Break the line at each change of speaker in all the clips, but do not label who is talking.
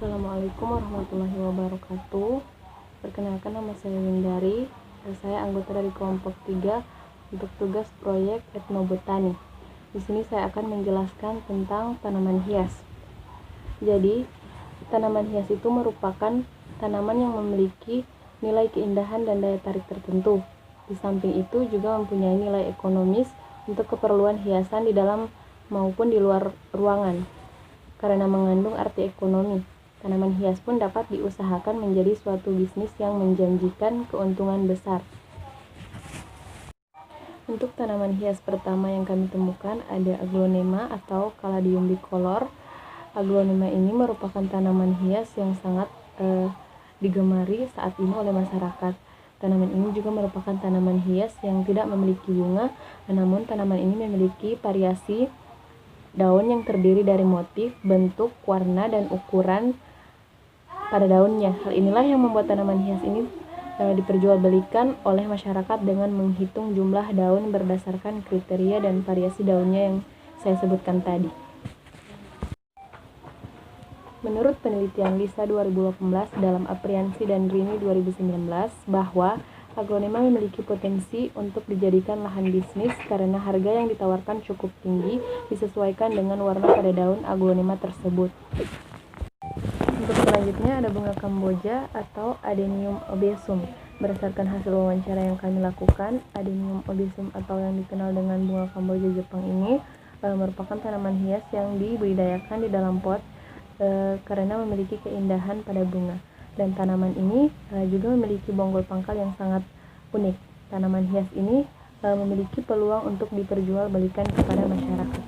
Assalamualaikum warahmatullahi wabarakatuh. Perkenalkan, nama saya Windari. Saya anggota dari kelompok 3 untuk tugas proyek etnobotani. Di sini saya akan menjelaskan tentang tanaman hias. Jadi, tanaman hias itu merupakan tanaman yang memiliki nilai keindahan dan daya tarik tertentu. Di samping itu juga mempunyai nilai ekonomis untuk keperluan hiasan di dalam maupun di luar ruangan. Karena mengandung arti ekonomi, tanaman hias pun dapat diusahakan menjadi suatu bisnis yang menjanjikan keuntungan besar. Untuk tanaman hias pertama yang kami temukan ada aglonema atau caladium bicolor. Aglonema ini merupakan tanaman hias yang sangat digemari saat ini oleh masyarakat. Tanaman ini juga merupakan tanaman hias yang tidak memiliki bunga, namun tanaman ini memiliki variasi daun yang terdiri dari motif, bentuk, warna, dan ukuran pada daunnya. Hal inilah yang membuat tanaman hias ini diperjualbelikan oleh masyarakat dengan menghitung jumlah daun berdasarkan kriteria dan variasi daunnya yang saya sebutkan tadi. Menurut penelitian LISA 2018 dalam Apriansi dan Rini 2019 bahwa aglonema memiliki potensi untuk dijadikan lahan bisnis karena harga yang ditawarkan cukup tinggi disesuaikan dengan warna pada daun aglonema tersebut. Untuk selanjutnya ada bunga Kamboja atau Adenium obesum. Berdasarkan hasil wawancara yang kami lakukan, Adenium obesum atau yang dikenal dengan bunga Kamboja Jepang ini merupakan tanaman hias yang dibudidayakan di dalam pot karena memiliki keindahan pada bunga. Dan tanaman ini juga memiliki bonggol pangkal yang sangat unik. Tanaman hias ini memiliki peluang untuk diperjualbelikan kepada masyarakat.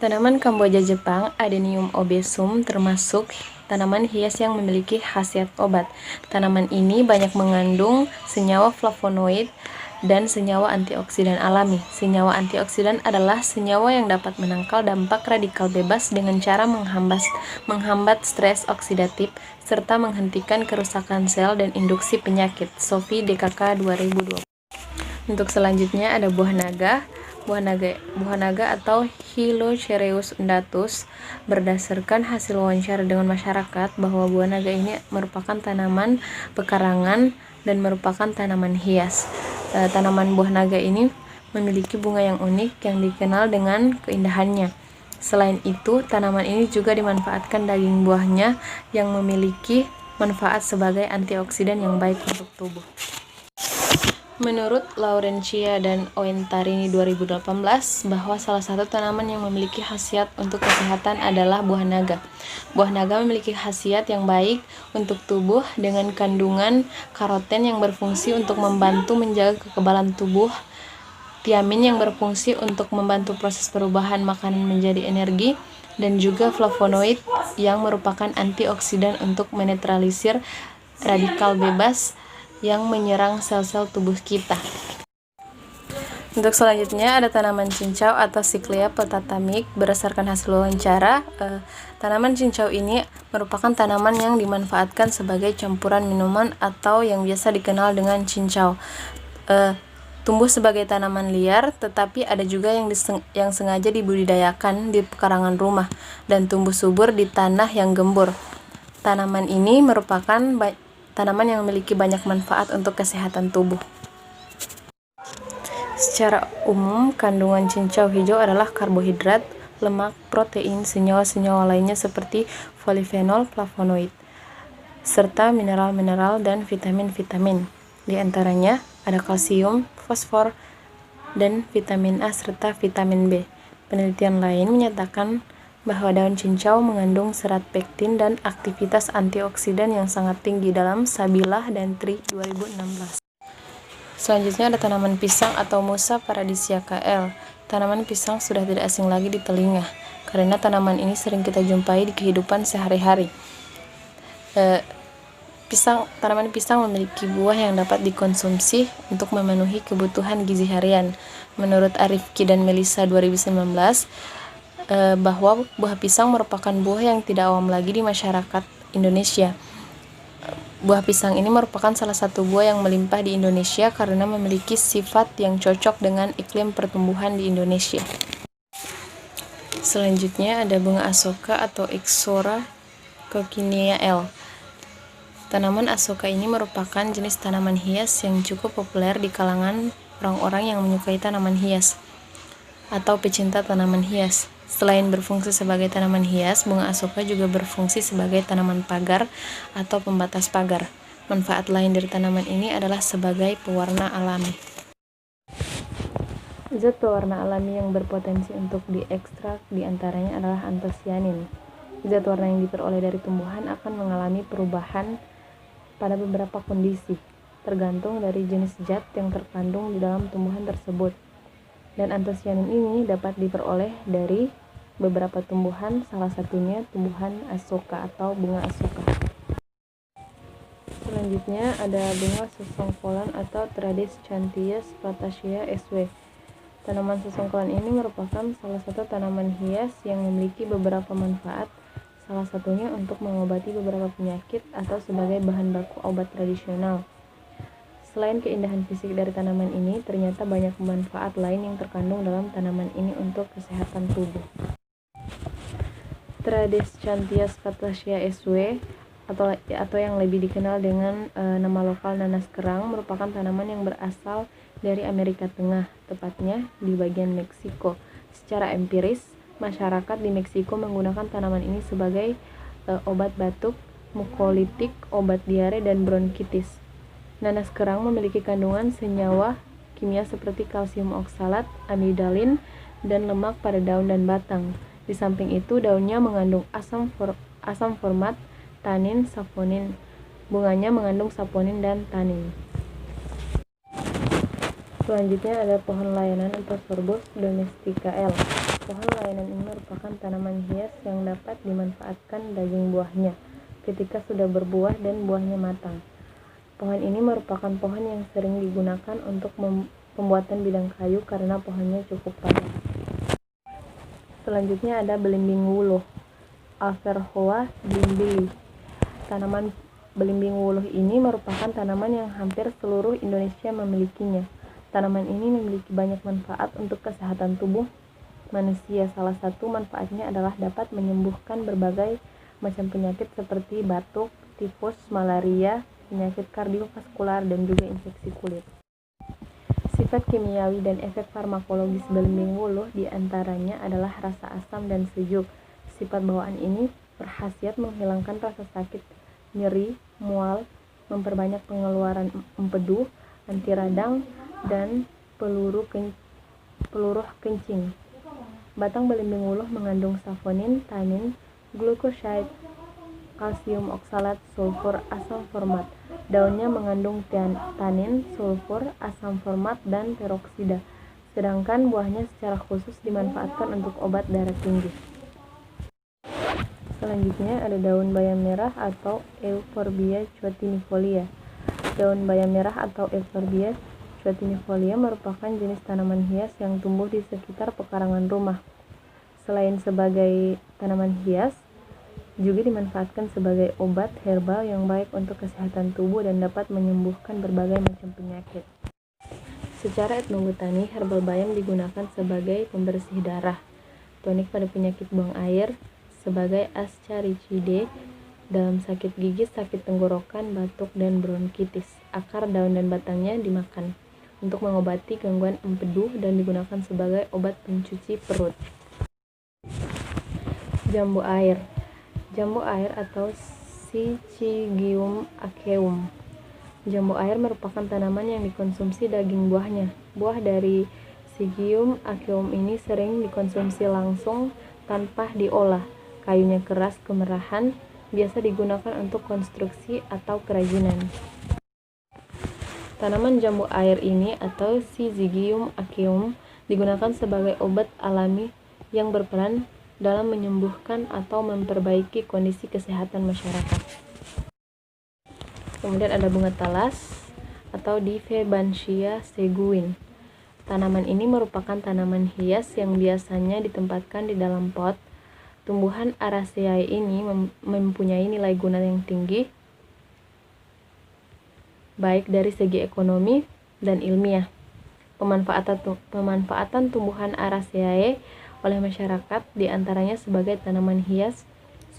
Tanaman Kamboja Jepang, Adenium obesum, termasuk tanaman hias yang memiliki khasiat obat. Tanaman ini banyak mengandung senyawa flavonoid dan senyawa antioksidan alami. Senyawa antioksidan adalah senyawa yang dapat menangkal dampak radikal bebas dengan cara menghambat stres oksidatif serta menghentikan kerusakan sel dan induksi penyakit. Sophie DKK 2020. Untuk selanjutnya ada buah naga. Buah naga atau Hylocereus undatus. Berdasarkan hasil wawancara dengan masyarakat bahwa buah naga ini merupakan tanaman pekarangan dan merupakan tanaman hias. Tanaman buah naga ini memiliki bunga yang unik yang dikenal dengan keindahannya. Selain itu, tanaman ini juga dimanfaatkan daging buahnya yang memiliki manfaat sebagai antioksidan yang baik untuk tubuh. Menurut Laurencia dan Oentarini 2018 bahwa salah satu tanaman yang memiliki khasiat untuk kesehatan adalah buah naga. Buah naga memiliki khasiat yang baik untuk tubuh dengan kandungan karoten yang berfungsi untuk membantu menjaga kekebalan tubuh, tiamin yang berfungsi untuk membantu proses perubahan makanan menjadi energi, dan juga flavonoid yang merupakan antioksidan untuk menetralisir radikal bebas yang menyerang sel-sel tubuh kita. Untuk selanjutnya ada tanaman cincau atau Cyclea peltatamik. Berdasarkan hasil wawancara, tanaman cincau ini merupakan tanaman yang dimanfaatkan sebagai campuran minuman atau yang biasa dikenal dengan cincau. Tumbuh sebagai tanaman liar, tetapi ada juga yang sengaja dibudidayakan di pekarangan rumah dan tumbuh subur di tanah yang gembur. Tanaman ini merupakan tanaman yang memiliki banyak manfaat untuk kesehatan tubuh. Secara umum, kandungan cincau hijau adalah karbohidrat, lemak, protein, senyawa-senyawa lainnya seperti polifenol, flavonoid, serta mineral-mineral dan vitamin-vitamin. Di antaranya ada kalsium, fosfor, dan vitamin A serta vitamin B. Penelitian lain menyatakan bahwa daun cincau mengandung serat pektin dan aktivitas antioksidan yang sangat tinggi dalam Sabilah dan Tri 2016. Selanjutnya ada tanaman pisang atau Musa paradisiaca L. Tanaman pisang sudah tidak asing lagi di telinga, karena tanaman ini sering kita jumpai di kehidupan sehari-hari. Tanaman pisang memiliki buah yang dapat dikonsumsi untuk memenuhi kebutuhan gizi harian. Menurut Arifki dan Melissa 2019, bahwa buah pisang merupakan buah yang tidak awam lagi di masyarakat Indonesia. Buah pisang ini merupakan salah satu buah yang melimpah di Indonesia karena memiliki sifat yang cocok dengan iklim pertumbuhan di Indonesia. Selanjutnya ada bunga asoka atau Ixora Coccinea L. Tanaman Asoka ini merupakan jenis tanaman hias yang cukup populer di kalangan orang-orang yang menyukai tanaman hias atau pecinta tanaman hias. Selain berfungsi sebagai tanaman hias, bunga Asoka juga berfungsi sebagai tanaman pagar atau pembatas pagar. Manfaat lain dari tanaman ini adalah sebagai pewarna alami. Zat pewarna alami yang berpotensi untuk diekstrak diantaranya adalah antosianin. Zat warna yang diperoleh dari tumbuhan akan mengalami perubahan pada beberapa kondisi, tergantung dari jenis zat yang terkandung di dalam tumbuhan tersebut. Dan antosianin ini dapat diperoleh dari beberapa tumbuhan, salah satunya tumbuhan Asoka atau bunga Asoka. Selanjutnya ada bunga sesongkolan atau Tradescantia spatacea sw. Tanaman sesongkolan ini merupakan salah satu tanaman hias yang memiliki beberapa manfaat, salah satunya untuk mengobati beberapa penyakit atau sebagai bahan baku obat tradisional. Selain keindahan fisik dari tanaman ini, ternyata banyak manfaat lain yang terkandung dalam tanaman ini untuk kesehatan tubuh. Tradescantia spatacea sw atau yang lebih dikenal dengan nama lokal nanas kerang merupakan tanaman yang berasal dari Amerika Tengah, tepatnya di bagian Meksiko. Secara empiris, masyarakat di Meksiko menggunakan tanaman ini sebagai obat batuk, mukolitik, obat diare, dan bronkitis. Nanas kerang memiliki kandungan senyawa kimia seperti kalsium oksalat, amidalin, dan lemak pada daun dan batang. Di samping itu, daunnya mengandung asam format, tanin, saponin. Bunganya mengandung saponin dan tanin. Selanjutnya ada pohon layanan atau Sorbus domestica L. Pohon layanan ini merupakan tanaman hias yang dapat dimanfaatkan daging buahnya ketika sudah berbuah dan buahnya matang. Pohon ini merupakan pohon yang sering digunakan untuk pembuatan bidang kayu karena pohonnya cukup padat. Selanjutnya ada belimbing wuluh, Alverhoa blimbili. Tanaman belimbing wuluh ini merupakan tanaman yang hampir seluruh Indonesia memilikinya. Tanaman ini memiliki banyak manfaat untuk kesehatan tubuh manusia. Salah satu manfaatnya adalah dapat menyembuhkan berbagai macam penyakit seperti batuk, tifus, malaria, penyakit kardiovaskular, dan juga infeksi kulit. Sifat kimiawi dan efek farmakologis belimbing wuluh diantaranya adalah rasa asam dan sejuk. Sifat bawaan ini berkhasiat menghilangkan rasa sakit, nyeri, mual, memperbanyak pengeluaran empedu, anti radang, dan peluruh kencing. Batang belimbing wuluh mengandung saponin, tanin, glukoside, kalsium oksalat, sulfur, asam format. Daunnya mengandung tanin, sulfur, asam format, dan peroksida. Sedangkan buahnya secara khusus dimanfaatkan untuk obat darah tinggi. Selanjutnya ada daun bayam merah atau Euphorbia choatinifolia. Daun bayam merah atau Euphorbia choatinifolia merupakan jenis tanaman hias yang tumbuh di sekitar pekarangan rumah. Selain sebagai tanaman hias, juga dimanfaatkan sebagai obat herbal yang baik untuk kesehatan tubuh dan dapat menyembuhkan berbagai macam penyakit. Secara etnobotani, herbal bayam digunakan sebagai pembersih darah, tonik pada penyakit buang air, sebagai ascaricidae dalam sakit gigi, sakit tenggorokan, batuk, dan bronkitis. Akar, daun, dan batangnya dimakan untuk mengobati gangguan empedu dan digunakan sebagai obat pencuci perut. Jambu air. Jambu air atau Syzygium aqueum. Jambu air merupakan tanaman yang dikonsumsi daging buahnya. Buah dari Syzygium aqueum ini sering dikonsumsi langsung tanpa diolah. Kayunya keras kemerahan, biasa digunakan untuk konstruksi atau kerajinan. Tanaman jambu air ini atau Syzygium aqueum digunakan sebagai obat alami yang berperan dalam menyembuhkan atau memperbaiki kondisi kesehatan masyarakat. Kemudian ada bunga talas atau Diffebantia seguin. Tanaman ini merupakan tanaman hias yang biasanya ditempatkan di dalam pot. Tumbuhan Araceae ini mempunyai nilai guna yang tinggi, baik dari segi ekonomi dan ilmiah. Pemanfaatan tumbuhan Araceae oleh masyarakat diantaranya sebagai tanaman hias,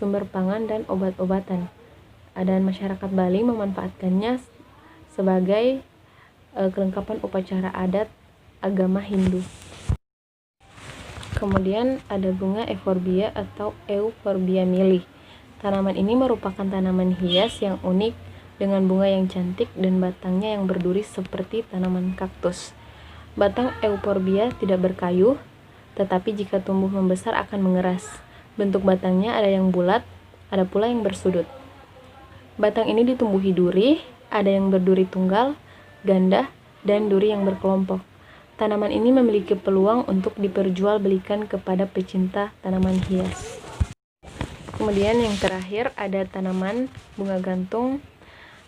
sumber pangan dan obat-obatan. Dan masyarakat Bali memanfaatkannya sebagai kelengkapan upacara adat agama Hindu. Kemudian ada bunga euphorbia atau Euphorbia milih. Tanaman ini merupakan tanaman hias yang unik dengan bunga yang cantik dan batangnya yang berduri seperti tanaman kaktus. Batang Euphorbia tidak berkayu, tetapi jika tumbuh membesar akan mengeras. Bentuk batangnya ada yang bulat, ada pula yang bersudut. Batang ini ditumbuhi duri, ada yang berduri tunggal, ganda, dan duri yang berkelompok. Tanaman ini memiliki peluang untuk diperjualbelikan kepada pecinta tanaman hias. Kemudian yang terakhir ada tanaman bunga gantung.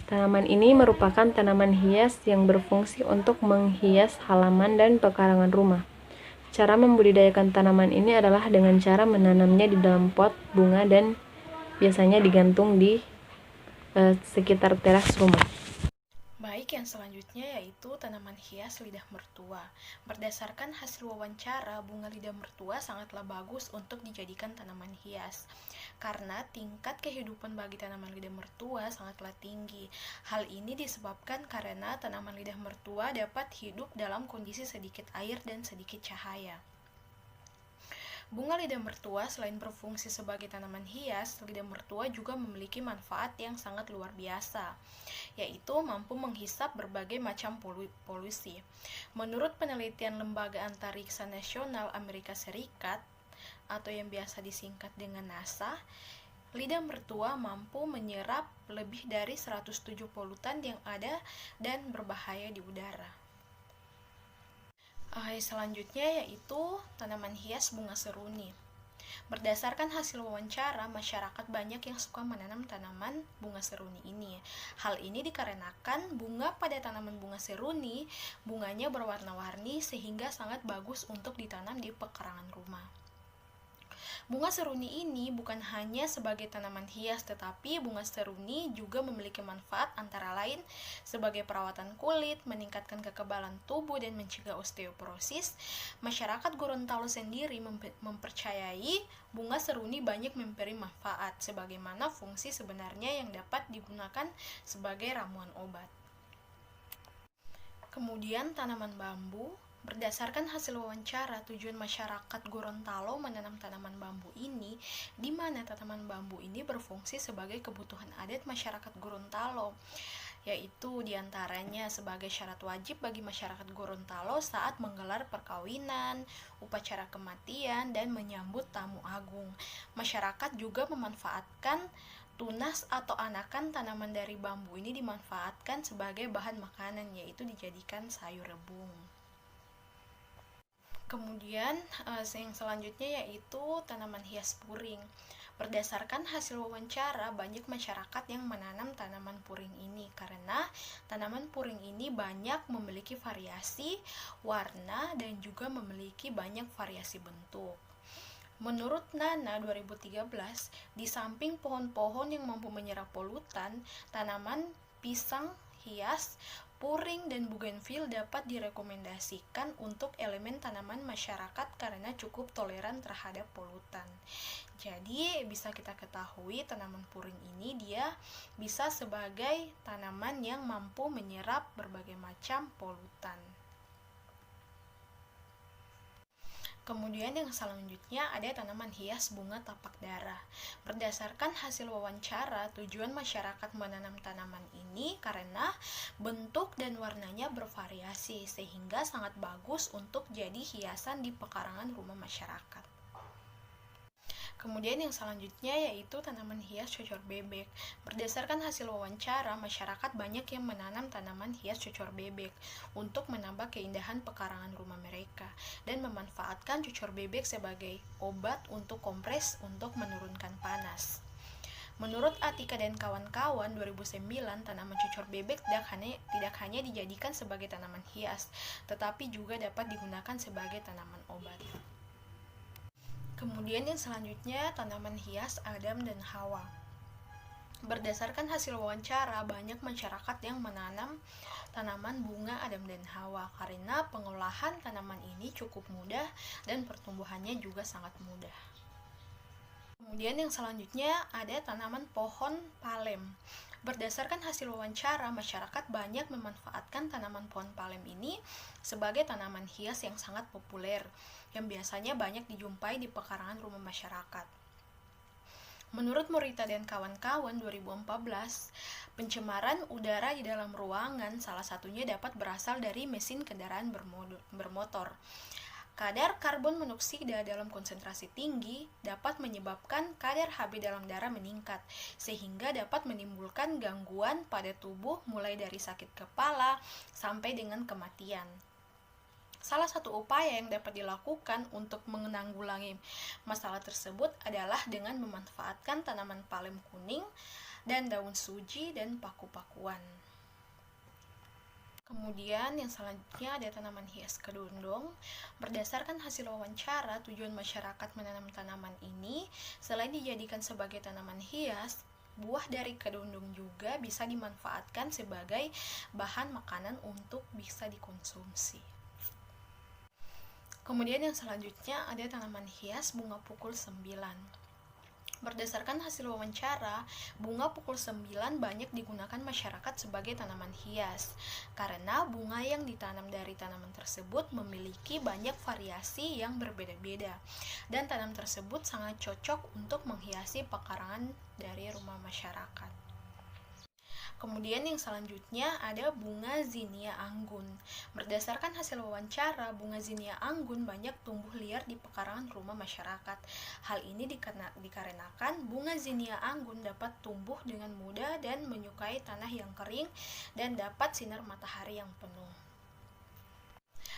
Tanaman ini merupakan tanaman hias yang berfungsi untuk menghias halaman dan pekarangan rumah. Cara membudidayakan tanaman ini adalah dengan cara menanamnya di dalam pot bunga dan biasanya digantung di sekitar teras rumah.
Baik, yang selanjutnya yaitu tanaman hias lidah mertua. Berdasarkan hasil wawancara, bunga lidah mertua sangatlah bagus untuk dijadikan tanaman hias karena tingkat kehidupan bagi tanaman lidah mertua sangatlah tinggi. Hal ini disebabkan karena tanaman lidah mertua dapat hidup dalam kondisi sedikit air dan sedikit cahaya. Bunga lidah mertua selain berfungsi sebagai tanaman hias, lidah mertua juga memiliki manfaat yang sangat luar biasa, yaitu mampu menghisap berbagai macam polusi. Menurut penelitian Lembaga Antariksa Nasional Amerika Serikat, atau yang biasa disingkat dengan NASA, lidah mertua mampu menyerap lebih dari 107 polutan yang ada dan berbahaya di udara. Selanjutnya yaitu tanaman hias bunga seruni. Berdasarkan hasil wawancara, masyarakat banyak yang suka menanam tanaman bunga seruni ini. Hal ini dikarenakan bunga pada tanaman bunga seruni, bunganya berwarna-warni sehingga sangat bagus untuk ditanam di pekarangan rumah. Bunga seruni ini bukan hanya sebagai tanaman hias, tetapi bunga seruni juga memiliki manfaat antara lain sebagai perawatan kulit, meningkatkan kekebalan tubuh, dan mencegah osteoporosis. Masyarakat Gorontalo sendiri mempercayai bunga seruni banyak memberi manfaat, sebagaimana fungsi sebenarnya yang dapat digunakan sebagai ramuan obat. Kemudian tanaman bambu. Berdasarkan hasil wawancara, tujuan masyarakat Gorontalo menanam tanaman bambu ini, di mana tanaman bambu ini berfungsi sebagai kebutuhan adat masyarakat Gorontalo, yaitu diantaranya sebagai syarat wajib bagi masyarakat Gorontalo saat menggelar perkawinan, upacara kematian, dan menyambut tamu agung. Masyarakat juga memanfaatkan tunas atau anakan tanaman dari bambu ini dimanfaatkan sebagai bahan makanan, yaitu dijadikan sayur rebung. Kemudian yang selanjutnya yaitu tanaman hias puring. Berdasarkan hasil wawancara, banyak masyarakat yang menanam tanaman puring ini karena tanaman puring ini banyak memiliki variasi warna dan juga memiliki banyak variasi bentuk. Menurut Nana 2013, di samping pohon-pohon yang mampu menyerap polutan, tanaman pisang hias, puring, dan bougainville dapat direkomendasikan untuk elemen tanaman masyarakat karena cukup toleran terhadap polutan. Jadi bisa kita ketahui tanaman puring ini dia bisa sebagai tanaman yang mampu menyerap berbagai macam polutan. Kemudian yang selanjutnya ada tanaman hias bunga tapak darah. Berdasarkan hasil wawancara, tujuan masyarakat menanam tanaman ini karena bentuk dan warnanya bervariasi sehingga sangat bagus untuk jadi hiasan di pekarangan rumah masyarakat. Kemudian yang selanjutnya yaitu tanaman hias cocor bebek. Berdasarkan hasil wawancara, masyarakat banyak yang menanam tanaman hias cocor bebek untuk menambah keindahan pekarangan rumah mereka dan memanfaatkan cocor bebek sebagai obat untuk kompres untuk menurunkan panas. Menurut Atika dan kawan-kawan 2009, tanaman cocor bebek tidak hanya dijadikan sebagai tanaman hias, tetapi juga dapat digunakan sebagai tanaman obat. Kemudian yang selanjutnya tanaman hias Adam dan Hawa. Berdasarkan hasil wawancara, banyak masyarakat yang menanam tanaman bunga Adam dan Hawa karena pengolahan tanaman ini cukup mudah dan pertumbuhannya juga sangat mudah. Kemudian yang selanjutnya ada tanaman pohon palem. Berdasarkan hasil wawancara, masyarakat banyak memanfaatkan tanaman pohon palem ini sebagai tanaman hias yang sangat populer, yang biasanya banyak dijumpai di pekarangan rumah masyarakat. Menurut Morita dan kawan-kawan 2014, pencemaran udara di dalam ruangan salah satunya dapat berasal dari mesin kendaraan bermotor. Kadar karbon monoksida dalam konsentrasi tinggi dapat menyebabkan kadar Hb dalam darah meningkat, sehingga dapat menimbulkan gangguan pada tubuh mulai dari sakit kepala sampai dengan kematian. Salah satu upaya yang dapat dilakukan untuk menanggulangi masalah tersebut adalah dengan memanfaatkan tanaman palem kuning dan daun suji dan paku-pakuan. Kemudian yang selanjutnya ada tanaman hias kedondong. Berdasarkan hasil wawancara, tujuan masyarakat menanam tanaman ini selain dijadikan sebagai tanaman hias, buah dari kedondong juga bisa dimanfaatkan sebagai bahan makanan untuk bisa dikonsumsi. Kemudian yang selanjutnya ada tanaman hias bunga pukul 9. Berdasarkan hasil wawancara, bunga pukul 9 banyak digunakan masyarakat sebagai tanaman hias karena bunga yang ditanam dari tanaman tersebut memiliki banyak variasi yang berbeda-beda dan tanaman tersebut sangat cocok untuk menghiasi pekarangan dari rumah masyarakat. Kemudian yang selanjutnya ada bunga zinnia anggun. Berdasarkan hasil wawancara, bunga zinnia anggun banyak tumbuh liar di pekarangan rumah masyarakat. Hal ini dikarenakan bunga zinnia anggun dapat tumbuh dengan mudah dan menyukai tanah yang kering dan dapat sinar matahari yang penuh.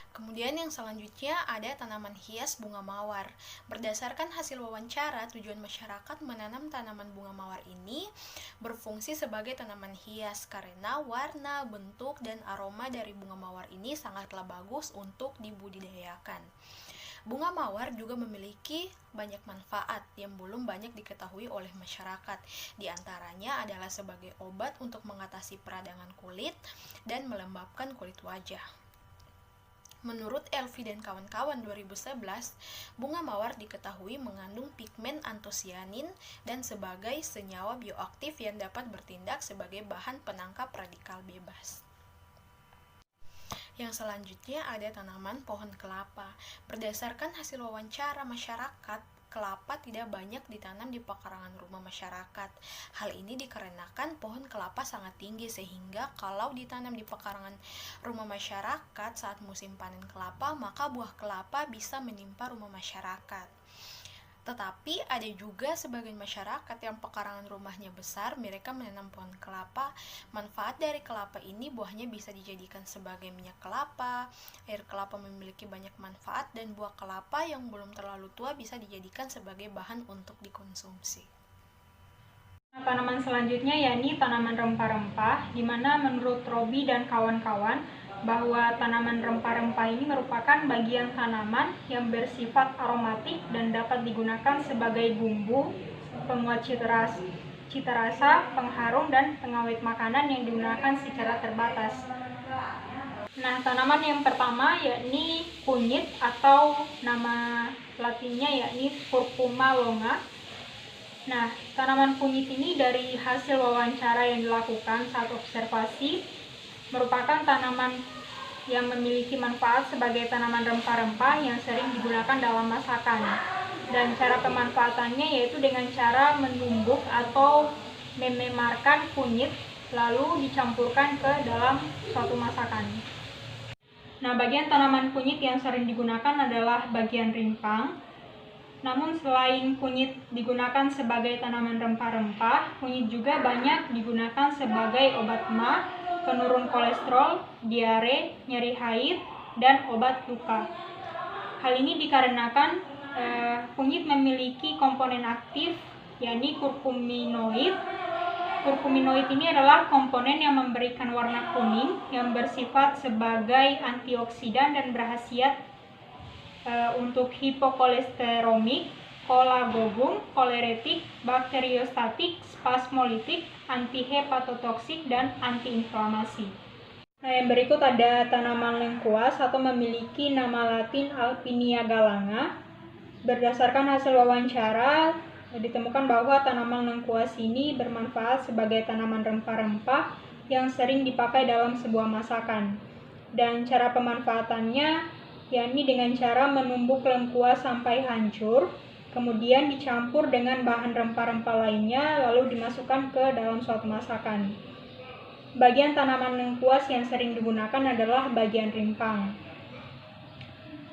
Kemudian yang selanjutnya ada tanaman hias bunga mawar. Berdasarkan hasil wawancara, tujuan masyarakat menanam tanaman bunga mawar ini berfungsi sebagai tanaman hias karena warna, bentuk, dan aroma dari bunga mawar ini sangatlah bagus untuk dibudidayakan. Bunga mawar juga memiliki banyak manfaat yang belum banyak diketahui oleh masyarakat. Di antaranya adalah sebagai obat untuk mengatasi peradangan kulit dan melembabkan kulit wajah. Menurut Elvi dan kawan-kawan 2011, bunga mawar diketahui mengandung pigmen antosianin dan sebagai senyawa bioaktif yang dapat bertindak sebagai bahan penangkap radikal bebas. Yang selanjutnya ada tanaman pohon kelapa. Berdasarkan hasil wawancara masyarakat, kelapa tidak banyak ditanam di pekarangan rumah masyarakat. Hal ini dikarenakan pohon kelapa sangat tinggi sehingga kalau ditanam di pekarangan rumah masyarakat saat musim panen kelapa, maka buah kelapa bisa menimpa rumah masyarakat. Tetapi ada juga sebagian masyarakat yang pekarangan rumahnya besar, mereka menanam pohon kelapa. Manfaat dari kelapa ini, buahnya bisa dijadikan sebagai minyak kelapa, air kelapa memiliki banyak manfaat, dan buah kelapa yang belum terlalu tua bisa dijadikan sebagai bahan untuk dikonsumsi.
Tanaman selanjutnya yakni tanaman rempah-rempah, di mana menurut Robi dan kawan-kawan bahwa tanaman rempah-rempah ini merupakan bagian tanaman yang bersifat aromatik dan dapat digunakan sebagai bumbu, penguat cita rasa, pengharum, dan pengawet makanan yang digunakan secara terbatas. Nah, tanaman yang pertama yakni kunyit atau nama latinnya yakni Curcuma longa. Nah, tanaman kunyit ini dari hasil wawancara yang dilakukan saat observasi merupakan tanaman yang memiliki manfaat sebagai tanaman rempah-rempah yang sering digunakan dalam masakan. Dan cara pemanfaatannya yaitu dengan cara menumbuk atau mememarkan kunyit lalu dicampurkan ke dalam suatu masakan. Nah, bagian tanaman kunyit yang sering digunakan adalah bagian rimpang. Namun selain kunyit digunakan sebagai tanaman rempah-rempah, kunyit juga banyak digunakan sebagai obat MA, penurun kolesterol, diare, nyeri haid, dan obat luka. Hal ini dikarenakan kunyit memiliki komponen aktif, yakni kurkuminoid. Kurkuminoid ini adalah komponen yang memberikan warna kuning yang bersifat sebagai antioksidan dan berkhasiat untuk hipokolesteremik, kolagogung, koleretik, bakteriostatik, spasmolitik, antihepatotoksik, dan antiinflamasi. Nah, yang berikut ada tanaman lengkuas atau memiliki nama latin Alpinia galanga. Berdasarkan hasil wawancara, ditemukan bahwa tanaman lengkuas ini bermanfaat sebagai tanaman rempah-rempah yang sering dipakai dalam sebuah masakan. Dan cara pemanfaatannya yakni dengan cara menumbuk lengkuas sampai hancur, kemudian dicampur dengan bahan rempah-rempah lainnya lalu dimasukkan ke dalam suatu masakan. Bagian tanaman lengkuas yang sering digunakan adalah bagian rimpang.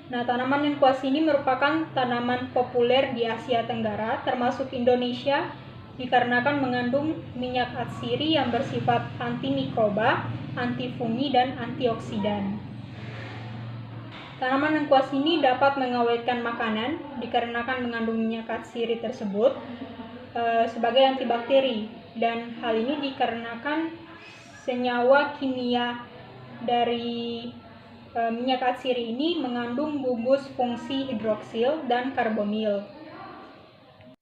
Nah, tanaman lengkuas ini merupakan tanaman populer di Asia Tenggara, termasuk Indonesia, dikarenakan mengandung minyak atsiri yang bersifat antimikroba, antifungi, dan antioksidan. Tanaman lengkuas ini dapat mengawetkan makanan dikarenakan mengandung minyak atsiri tersebut sebagai antibakteri, dan hal ini dikarenakan senyawa kimia dari minyak atsiri ini mengandung gugus fungsi hidroksil dan karbonil.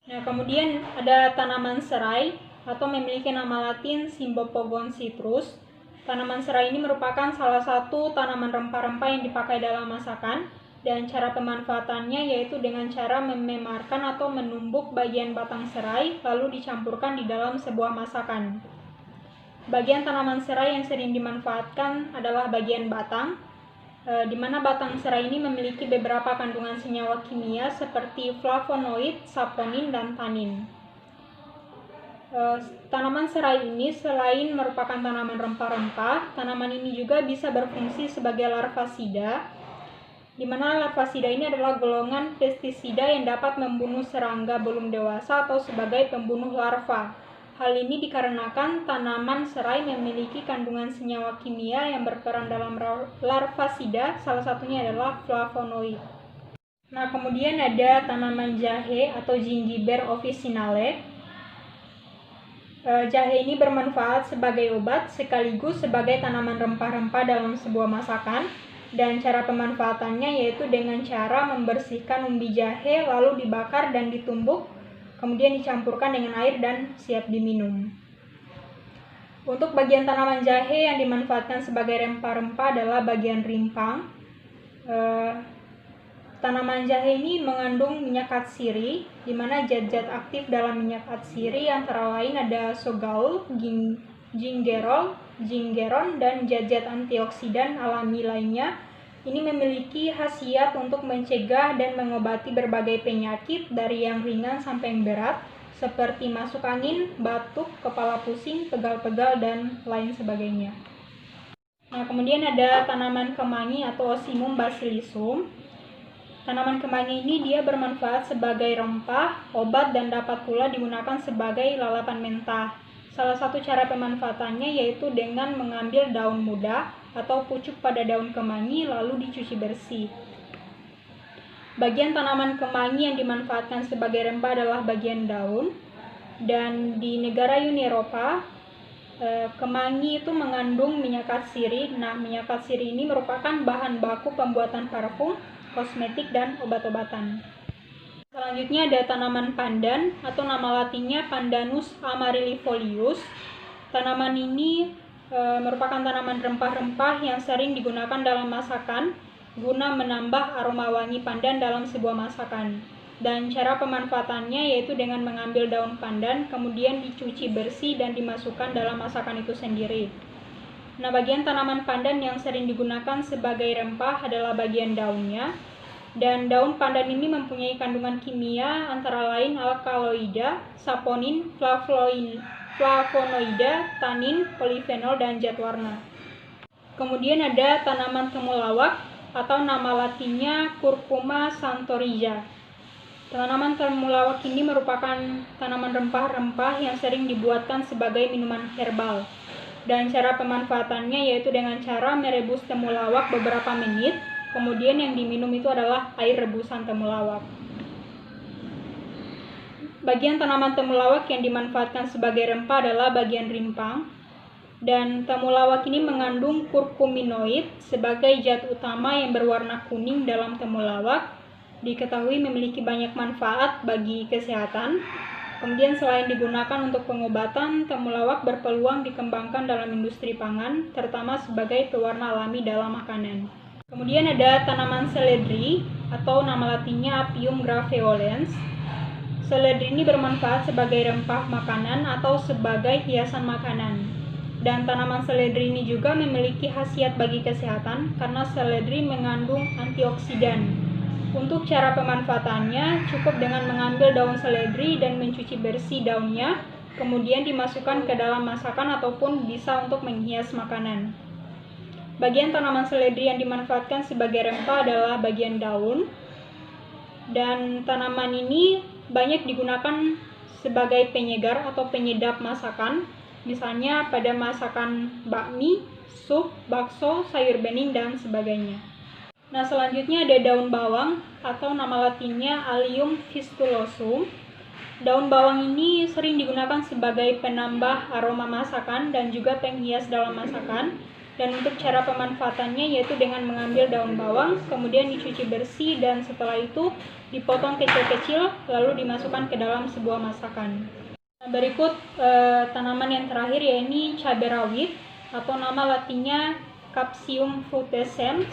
Nah, kemudian ada tanaman serai atau memiliki nama latin Cymbopogon citrus. Tanaman serai ini merupakan salah satu tanaman rempah-rempah yang dipakai dalam masakan, dan cara pemanfaatannya yaitu dengan cara mememarkan atau menumbuk bagian batang serai lalu dicampurkan di dalam sebuah masakan. Bagian tanaman serai yang sering dimanfaatkan adalah bagian batang, di mana batang serai ini memiliki beberapa kandungan senyawa kimia seperti flavonoid, saponin, dan tanin. Tanaman serai ini selain merupakan tanaman rempah-rempah, tanaman ini juga bisa berfungsi sebagai larvasida, di mana larvasida ini adalah golongan pestisida yang dapat membunuh serangga belum dewasa atau sebagai pembunuh larva. Hal ini dikarenakan tanaman serai memiliki kandungan senyawa kimia yang berperan dalam larvasida, salah satunya adalah flavonoid. Nah, kemudian ada tanaman jahe atau Gingiber officinale. Jahe ini bermanfaat sebagai obat sekaligus sebagai tanaman rempah-rempah dalam sebuah masakan, dan cara pemanfaatannya yaitu dengan cara membersihkan umbi jahe lalu dibakar dan ditumbuk, kemudian dicampurkan dengan air dan siap diminum. Untuk bagian tanaman jahe yang dimanfaatkan sebagai rempah-rempah adalah bagian rimpang. Tanaman jahe ini mengandung minyak atsiri, di mana zat-zat aktif dalam minyak atsiri antara lain ada sogaul, gingerol, gingeron, dan zat-zat antioksidan alami lainnya. Ini memiliki khasiat untuk mencegah dan mengobati berbagai penyakit dari yang ringan sampai yang berat, seperti masuk angin, batuk, kepala pusing, pegal-pegal, dan lain sebagainya. Nah, kemudian ada tanaman kemangi atau Ocimum basilisum. Tanaman kemangi ini dia bermanfaat sebagai rempah, obat, dan dapat pula digunakan sebagai lalapan mentah. Salah satu cara pemanfaatannya yaitu dengan mengambil daun muda atau pucuk pada daun kemangi lalu dicuci bersih. Bagian tanaman kemangi yang dimanfaatkan sebagai rempah adalah bagian daun, dan di negara Uni Eropa kemangi itu mengandung minyak atsiri. Nah, minyak atsiri ini merupakan bahan baku pembuatan parfum, kosmetik, dan obat-obatan. Selanjutnya ada tanaman pandan atau nama latinnya Pandanus amaryllifolius. Tanaman ini merupakan tanaman rempah-rempah yang sering digunakan dalam masakan guna menambah aroma wangi pandan dalam sebuah masakan. Dan cara pemanfaatannya yaitu dengan mengambil daun pandan kemudian dicuci bersih dan dimasukkan dalam masakan itu sendiri. Nah, bagian tanaman pandan yang sering digunakan sebagai rempah adalah bagian daunnya. Dan daun pandan ini mempunyai kandungan kimia antara lain alkaloida, saponin, flavonoida, tanin, polifenol, dan zat warna. Kemudian ada tanaman temulawak atau nama latinnya Curcuma santoriza. Tanaman temulawak ini merupakan tanaman rempah-rempah yang sering dibuatkan sebagai minuman herbal. Dan cara pemanfaatannya yaitu dengan cara merebus temulawak beberapa menit, kemudian yang diminum itu adalah air rebusan temulawak. Bagian tanaman temulawak yang dimanfaatkan sebagai rempah adalah bagian rimpang. Dan temulawak ini mengandung kurkuminoid sebagai zat utama yang berwarna kuning dalam temulawak. Diketahui memiliki banyak manfaat bagi kesehatan. Kemudian selain digunakan untuk pengobatan, temulawak berpeluang dikembangkan dalam industri pangan, terutama sebagai pewarna alami dalam makanan. Kemudian ada tanaman seledri atau nama latinnya Apium graveolens. seledri ini bermanfaat sebagai rempah makanan atau sebagai hiasan makanan. Dan tanaman seledri ini juga memiliki khasiat bagi kesehatan karena seledri mengandung antioksidan. Untuk cara pemanfaatannya, cukup dengan mengambil daun seledri dan mencuci bersih daunnya, kemudian dimasukkan ke dalam masakan ataupun bisa untuk menghias makanan. Bagian tanaman seledri yang dimanfaatkan sebagai rempah adalah bagian daun, dan tanaman ini banyak digunakan sebagai penyegar atau penyedap masakan, misalnya pada masakan bakmi, sup, bakso, sayur bening, dan sebagainya. Nah, selanjutnya ada daun bawang atau nama latinnya Allium fistulosum. Daun bawang ini sering digunakan sebagai penambah aroma masakan dan juga penghias dalam masakan. Dan untuk cara pemanfaatannya yaitu dengan mengambil daun bawang, kemudian dicuci bersih dan setelah itu dipotong kecil-kecil lalu dimasukkan ke dalam sebuah masakan. Nah, berikut tanaman yang terakhir yaitu cabai rawit atau nama latinnya Capsium frutescens.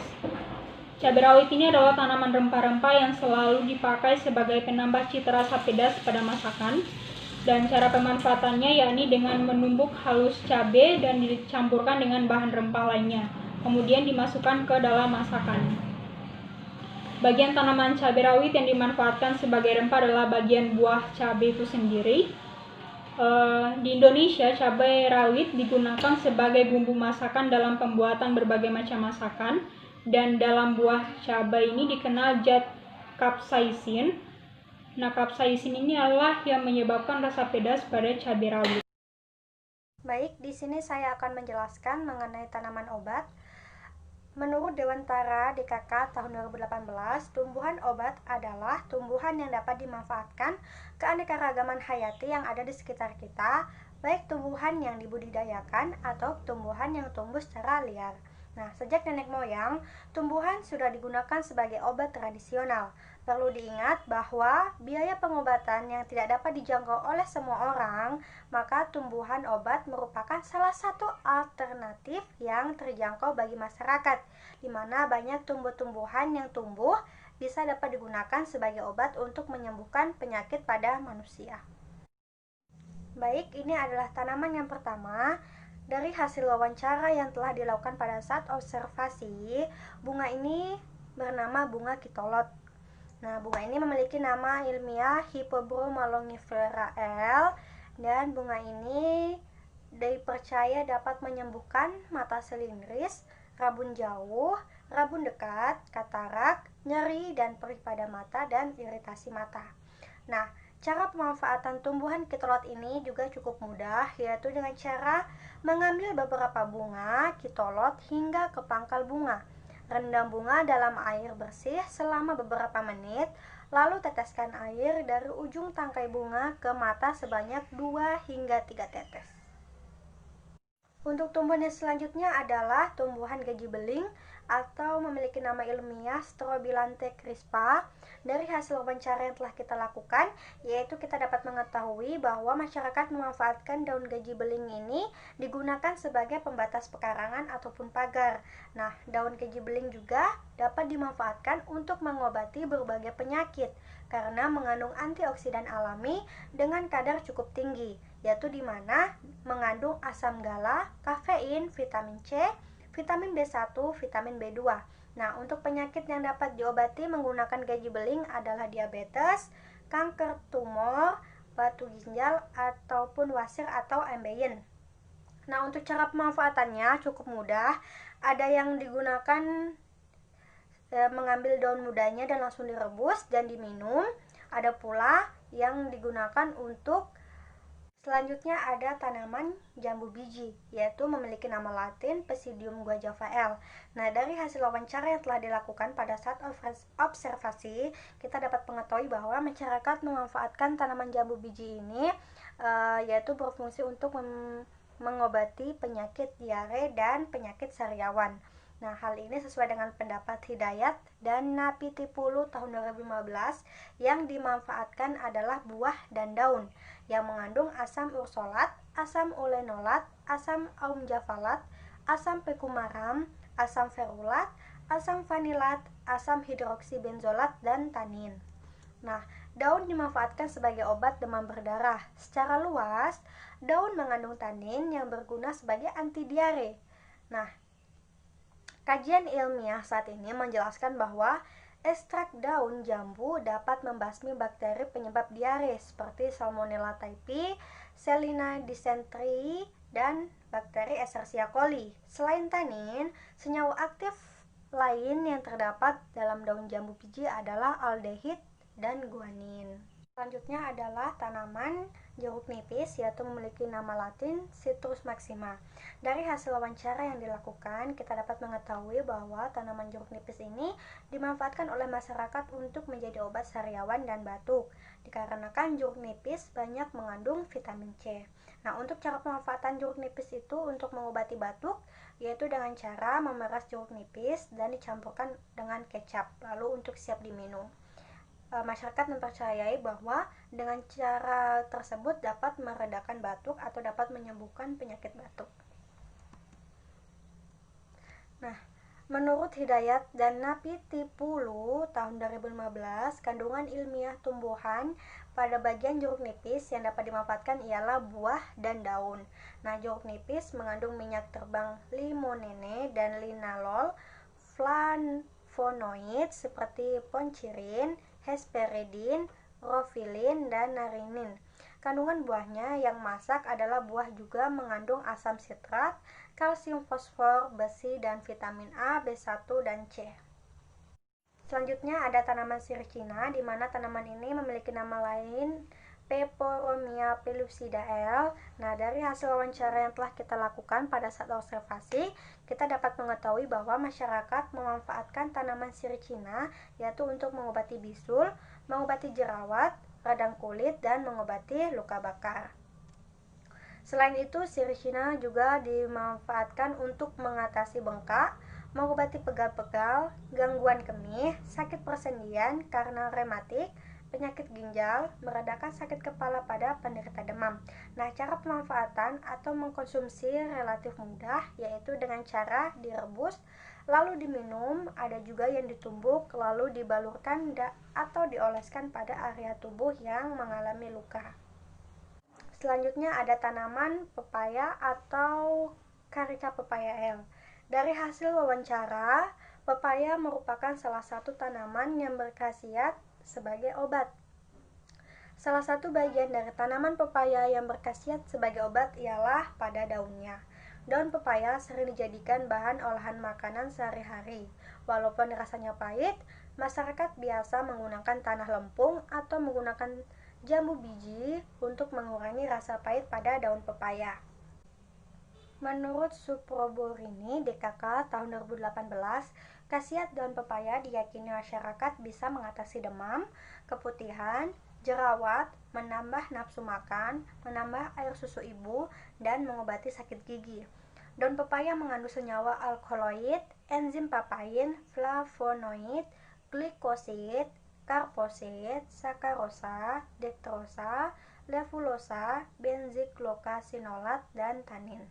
Cabai rawit ini adalah tanaman rempah-rempah yang selalu dipakai sebagai penambah cita rasa pedas pada masakan. Dan cara pemanfaatannya yakni dengan menumbuk halus cabai dan dicampurkan dengan bahan rempah lainnya. Kemudian dimasukkan ke dalam masakan. Bagian tanaman cabai rawit yang dimanfaatkan sebagai rempah adalah bagian buah cabai itu sendiri. Di Indonesia, cabai rawit digunakan sebagai bumbu masakan dalam pembuatan berbagai macam masakan. Dan dalam buah cabai ini dikenal zat capsaicin. Nah, capsaicin ini adalah yang menyebabkan rasa pedas pada cabai rawit.
Baik, di sini saya akan menjelaskan mengenai tanaman obat. Menurut Dewantara DKK tahun 2018, tumbuhan obat adalah tumbuhan yang dapat dimanfaatkan keanekaragaman hayati yang ada di sekitar kita, baik tumbuhan yang dibudidayakan atau tumbuhan yang tumbuh secara liar. Nah, sejak nenek moyang, tumbuhan sudah digunakan sebagai obat tradisional. Perlu diingat bahwa biaya pengobatan yang tidak dapat dijangkau oleh semua orang, maka tumbuhan obat merupakan salah satu alternatif yang terjangkau bagi masyarakat, di mana banyak tumbuh-tumbuhan yang tumbuh bisa dapat digunakan sebagai obat untuk menyembuhkan penyakit pada manusia. Baik, ini adalah tanaman yang pertama. Dari hasil wawancara yang telah dilakukan pada saat observasi, bunga ini bernama bunga kitolot. Nah, bunga ini memiliki nama ilmiah Hippobrom longifera L, dan bunga ini dipercaya dapat menyembuhkan mata selindris, rabun jauh, rabun dekat, katarak, nyeri dan perih pada mata, dan iritasi mata. Nah, cara pemanfaatan tumbuhan kitolot ini juga cukup mudah, yaitu dengan cara mengambil beberapa bunga kitolot hingga ke pangkal bunga. Rendam bunga dalam air bersih selama beberapa menit, lalu teteskan air dari ujung tangkai bunga ke mata sebanyak 2 hingga 3 tetes. Untuk tumbuhan yang selanjutnya adalah tumbuhan gaji beling atau memiliki nama ilmiah Strobilanthe crispa. Dari hasil wawancara yang telah kita lakukan, yaitu kita dapat mengetahui bahwa masyarakat memanfaatkan daun gaji beling ini digunakan sebagai pembatas pekarangan ataupun pagar. Nah, daun gaji beling juga dapat dimanfaatkan untuk mengobati berbagai penyakit karena mengandung antioksidan alami dengan kadar cukup tinggi, yaitu di mana mengandung asam gala, kafein, vitamin C, vitamin B1, vitamin B2. Nah, untuk penyakit yang dapat diobati menggunakan gaji beling adalah diabetes, kanker tumor, batu ginjal, ataupun wasir atau ambeien. Nah, untuk cara pemanfaatannya cukup mudah. Ada yang digunakan mengambil daun mudanya dan langsung direbus dan diminum. Ada pula yang digunakan untuk selanjutnya ada tanaman jambu biji, yaitu memiliki nama latin Psidium guajava L. Nah, dari hasil wawancara yang telah dilakukan pada saat observasi, kita dapat mengetahui bahwa masyarakat memanfaatkan tanaman jambu biji ini yaitu berfungsi untuk mengobati penyakit diare dan penyakit sariawan. Nah, hal ini sesuai dengan pendapat Hidayat dan Napitipulu tahun 2015 yang dimanfaatkan adalah buah dan daun yang mengandung asam ursolat, asam ulenolat, asam aumjafalat, asam pekumaram, asam ferulat, asam vanilat, asam hidroksibenzolat, dan tanin. Nah, Daun dimanfaatkan sebagai obat demam berdarah. Secara luas, daun mengandung tanin yang berguna sebagai anti diare. Nah, kajian ilmiah saat ini menjelaskan bahwa ekstrak daun jambu dapat membasmi bakteri penyebab diare seperti Salmonella typhi, Salmonella dysentery, dan bakteri Escherichia coli. Selain tanin, senyawa aktif lain yang terdapat dalam daun jambu biji adalah aldehid dan guanin. Selanjutnya adalah tanaman jeruk nipis, yaitu memiliki nama latin Citrus maxima. Dari hasil wawancara yang dilakukan, kita dapat mengetahui bahwa tanaman jeruk nipis ini dimanfaatkan oleh masyarakat untuk menjadi obat sariawan dan batuk, dikarenakan jeruk nipis banyak mengandung vitamin C. Nah, untuk cara pemanfaatan jeruk nipis itu untuk mengobati batuk, yaitu dengan cara memeras jeruk nipis dan dicampurkan dengan kecap, lalu untuk siap diminum. Masyarakat mempercayai bahwa dengan cara tersebut dapat meredakan batuk atau dapat menyembuhkan penyakit batuk. Nah, menurut Hidayat dan Napitipulu tahun 2015, kandungan ilmiah tumbuhan pada bagian jeruk nipis yang dapat dimanfaatkan ialah buah dan daun. Nah, jeruk nipis mengandung minyak terbang limonene dan linalol, flavonoid seperti poncirin, hesperidin, rofilin, dan narinin. Kandungan buahnya yang masak adalah buah juga mengandung asam sitrat, kalsium, fosfor, besi, dan vitamin A, B1, dan C. Selanjutnya ada tanaman sirih Cina, di mana tanaman ini memiliki nama lain Peperomia pellucida L. Nah, dari hasil wawancara yang telah kita lakukan pada saat observasi, kita dapat mengetahui bahwa masyarakat memanfaatkan tanaman sirih Cina yaitu untuk mengobati bisul, mengobati jerawat, radang kulit, dan mengobati luka bakar. Selain itu, sirih Cina juga dimanfaatkan untuk mengatasi bengkak, mengobati pegal-pegal, gangguan kemih, sakit persendian karena rematik, penyakit ginjal, meredakan sakit kepala pada penderita demam. Nah, cara pemanfaatan atau mengkonsumsi relatif mudah, yaitu dengan cara direbus, lalu diminum, ada juga yang ditumbuk, lalu dibalurkan atau dioleskan pada area tubuh yang mengalami luka. Selanjutnya ada tanaman pepaya atau Carica pepaya L. Dari hasil wawancara, pepaya merupakan salah satu tanaman yang berkhasiat sebagai obat. Salah satu bagian dari tanaman pepaya yang berkhasiat sebagai obat ialah pada daunnya. Daun pepaya sering dijadikan bahan olahan makanan sehari-hari. Walaupun rasanya pahit, masyarakat biasa menggunakan tanah lempung atau menggunakan jambu biji untuk mengurangi rasa pahit pada daun pepaya. Menurut Suproborini DKK tahun 2018, khasiat daun pepaya diyakini masyarakat bisa mengatasi demam, keputihan, jerawat, menambah nafsu makan, menambah air susu ibu, dan mengobati sakit gigi. Daun pepaya mengandung senyawa alkaloid, enzim papain, flavonoid, glikosid, karbosid, sakarosa, dektrosa, levulosa, benziklokasinolaat, dan tanin.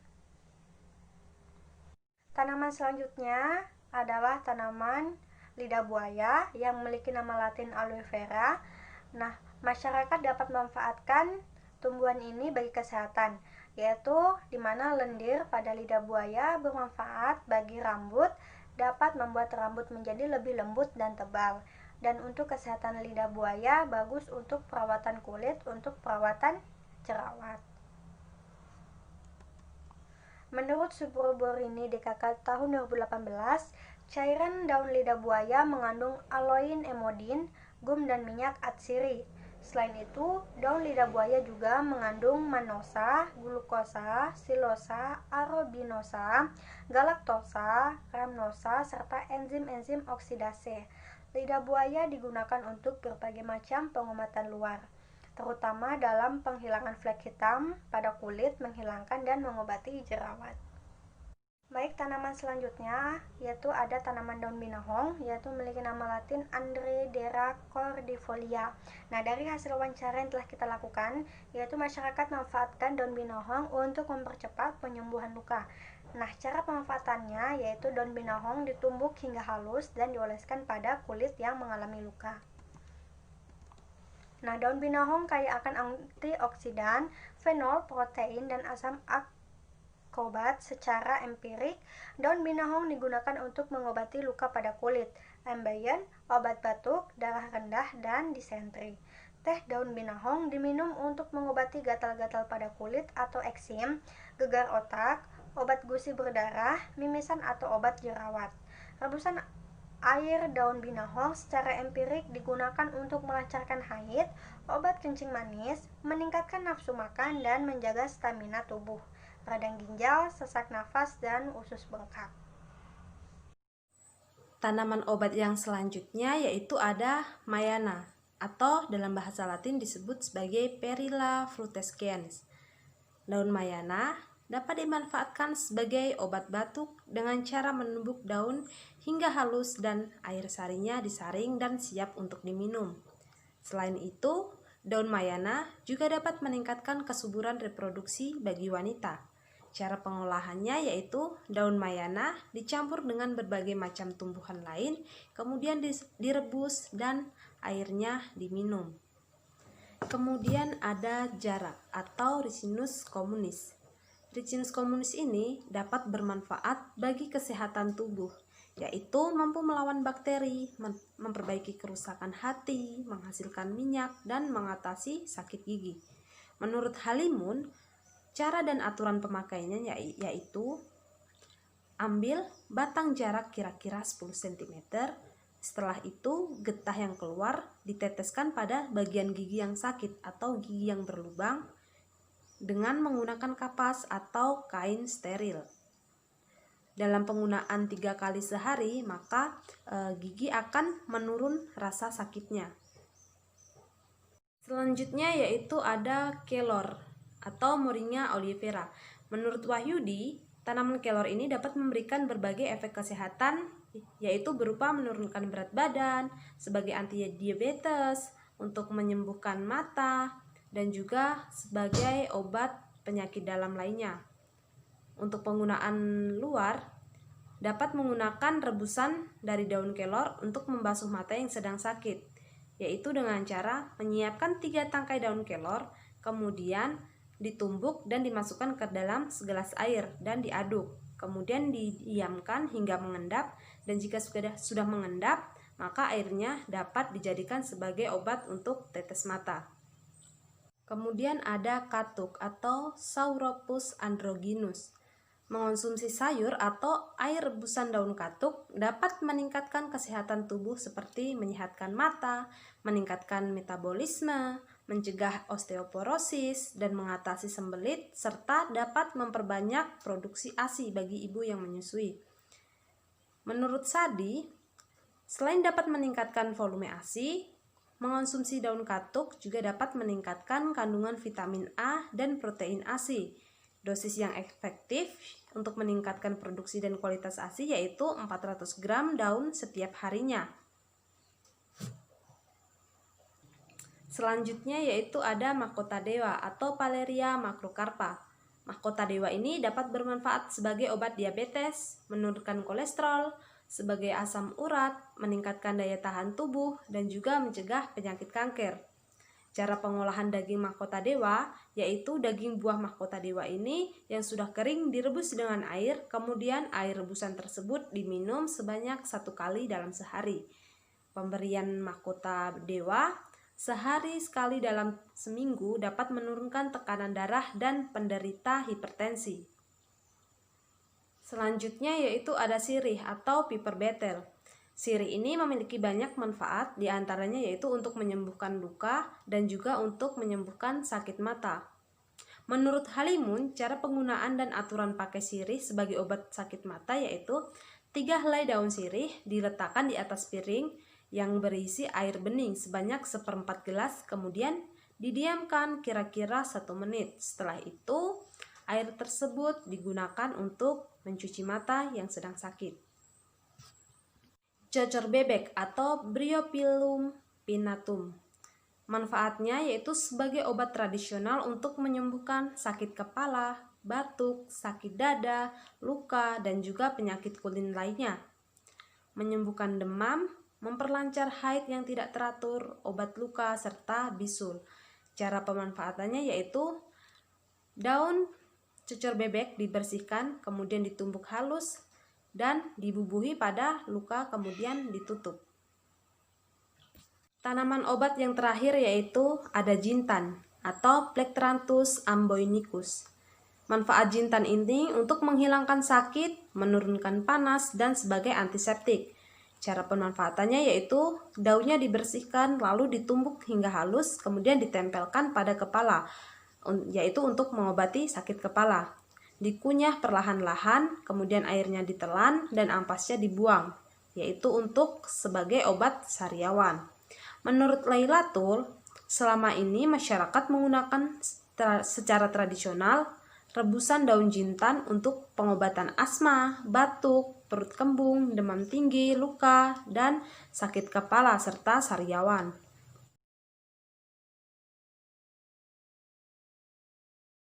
Tanaman selanjutnya adalah tanaman lidah buaya yang memiliki nama latin aloe vera. Nah, masyarakat dapat memanfaatkan tumbuhan ini bagi kesehatan, yaitu di mana lendir pada lidah buaya bermanfaat bagi rambut, dapat membuat rambut menjadi lebih lembut dan tebal. Dan untuk kesehatan lidah buaya bagus untuk perawatan kulit, untuk perawatan jerawat. Menurut Suproborini DKK tahun 2018, cairan daun lidah buaya mengandung aloin emodin, gum, dan minyak atsiri. Selain itu, daun lidah buaya juga mengandung manosa, glukosa, silosa, arabinosa, galaktosa, rhamnosa, serta enzim-enzim oksidase. Lidah buaya digunakan untuk berbagai macam pengobatan luar, terutama dalam penghilangan flek hitam pada kulit, menghilangkan dan mengobati jerawat. Baik, tanaman selanjutnya yaitu ada tanaman daun binahong, yaitu memiliki nama latin Andredera cordifolia. Nah, dari hasil wawancara yang telah kita lakukan, yaitu masyarakat memanfaatkan daun binahong untuk mempercepat penyembuhan luka. Nah, cara pemanfaatannya yaitu daun binahong ditumbuk hingga halus dan dioleskan pada kulit yang mengalami luka. Nah, daun binahong kaya akan antioksidan, fenol, protein, dan asam ascorbat. Secara empirik, daun binahong digunakan untuk mengobati luka pada kulit, ambeien, obat batuk, darah rendah, dan disentri. Teh daun binahong diminum untuk mengobati gatal-gatal pada kulit atau eksim, gegar otak, obat gusi berdarah, mimisan atau obat jerawat. Rebusan air daun binahong secara empirik digunakan untuk melancarkan haid, obat kencing manis, meningkatkan nafsu makan, dan menjaga stamina tubuh, radang ginjal, sesak nafas, dan usus bengkak.
Tanaman obat yang selanjutnya yaitu ada mayana, atau dalam bahasa Latin disebut sebagai Perilla frutescens. Daun mayana dapat dimanfaatkan sebagai obat batuk dengan cara menumbuk daun hingga halus dan air sarinya disaring dan siap untuk diminum. Selain itu, daun mayana juga dapat meningkatkan kesuburan reproduksi bagi wanita. Cara pengolahannya yaitu daun mayana dicampur dengan berbagai macam tumbuhan lain, kemudian direbus dan airnya diminum. Kemudian ada jarak atau Ricinus communis. Ricinus communis ini dapat bermanfaat bagi kesehatan tubuh, yaitu mampu melawan bakteri, memperbaiki kerusakan hati, menghasilkan minyak, dan mengatasi sakit gigi. Menurut Halimun, cara dan aturan pemakaiannya yaitu ambil batang jarak kira-kira 10 cm. Setelah itu, getah yang keluar diteteskan pada bagian gigi yang sakit atau gigi yang berlubang dengan menggunakan kapas atau kain steril. Dalam penggunaan 3 kali sehari, maka gigi akan menurun rasa sakitnya. Selanjutnya yaitu ada kelor atau Moringa oleifera. Menurut Wahyudi, tanaman kelor ini dapat memberikan berbagai efek kesehatan, yaitu berupa menurunkan berat badan, sebagai anti diabetes, untuk menyembuhkan mata, dan juga sebagai obat penyakit dalam lainnya. Untuk penggunaan luar, dapat menggunakan rebusan dari daun kelor untuk membasuh mata yang sedang sakit, yaitu dengan cara menyiapkan 3 tangkai daun kelor, kemudian ditumbuk dan dimasukkan ke dalam segelas air dan diaduk. Kemudian didiamkan hingga mengendap, dan jika sudah mengendap, maka airnya dapat dijadikan sebagai obat untuk tetes mata. Kemudian ada katuk atau Sauropus androgynus. Mengonsumsi sayur atau air rebusan daun katuk dapat meningkatkan kesehatan tubuh seperti menyehatkan mata, meningkatkan metabolisme, mencegah osteoporosis, dan mengatasi sembelit, serta dapat memperbanyak produksi ASI bagi ibu yang menyusui. Menurut Sadi, selain dapat meningkatkan volume ASI, mengonsumsi daun katuk juga dapat meningkatkan kandungan vitamin A dan protein ASI. Dosis yang efektif untuk meningkatkan produksi dan kualitas ASI yaitu 400 gram daun setiap harinya. Selanjutnya yaitu ada mahkota dewa atau Paleria macrocarpa. Mahkota dewa ini dapat bermanfaat sebagai obat diabetes, menurunkan kolesterol, sebagai asam urat, meningkatkan daya tahan tubuh, dan juga mencegah penyakit kanker. Cara pengolahan daging mahkota dewa yaitu daging buah mahkota dewa ini yang sudah kering direbus dengan air, kemudian air rebusan tersebut diminum sebanyak 1 kali dalam sehari. Pemberian mahkota dewa sehari sekali dalam seminggu dapat menurunkan tekanan darah dan penderita hipertensi. Selanjutnya yaitu ada sirih atau piper betel. Sirih ini memiliki banyak manfaat, diantaranya yaitu untuk menyembuhkan luka dan juga untuk menyembuhkan sakit mata. Menurut Halimun, cara penggunaan dan aturan pakai sirih sebagai obat sakit mata yaitu 3 helai daun sirih diletakkan di atas piring yang berisi air bening sebanyak 1/4 gelas, kemudian didiamkan kira-kira 1 menit. Setelah itu, air tersebut digunakan untuk mencuci mata yang sedang sakit. Cocor bebek atau Bryophyllum pinnatum. Manfaatnya yaitu sebagai obat tradisional untuk menyembuhkan sakit kepala, batuk, sakit dada, luka, dan juga penyakit kulit lainnya. Menyembuhkan demam, memperlancar haid yang tidak teratur, obat luka, serta bisul. Cara pemanfaatannya yaitu daun cucur bebek dibersihkan, kemudian ditumbuk halus dan dibubuhi pada luka, kemudian ditutup. Tanaman obat yang terakhir yaitu ada jintan atau Plectranthus amboinicus. Manfaat jintan ini untuk menghilangkan sakit, menurunkan panas, dan sebagai antiseptik. Cara pemanfaatannya yaitu daunnya dibersihkan lalu ditumbuk hingga halus, kemudian ditempelkan pada kepala, yaitu untuk mengobati sakit kepala. Dikunyah perlahan-lahan, kemudian airnya ditelan dan ampasnya dibuang, yaitu untuk sebagai obat sariawan. Menurut Lailatul, selama ini masyarakat menggunakan secara tradisional rebusan daun jintan untuk pengobatan asma, batuk, perut kembung, demam tinggi, luka, dan sakit kepala serta sariawan.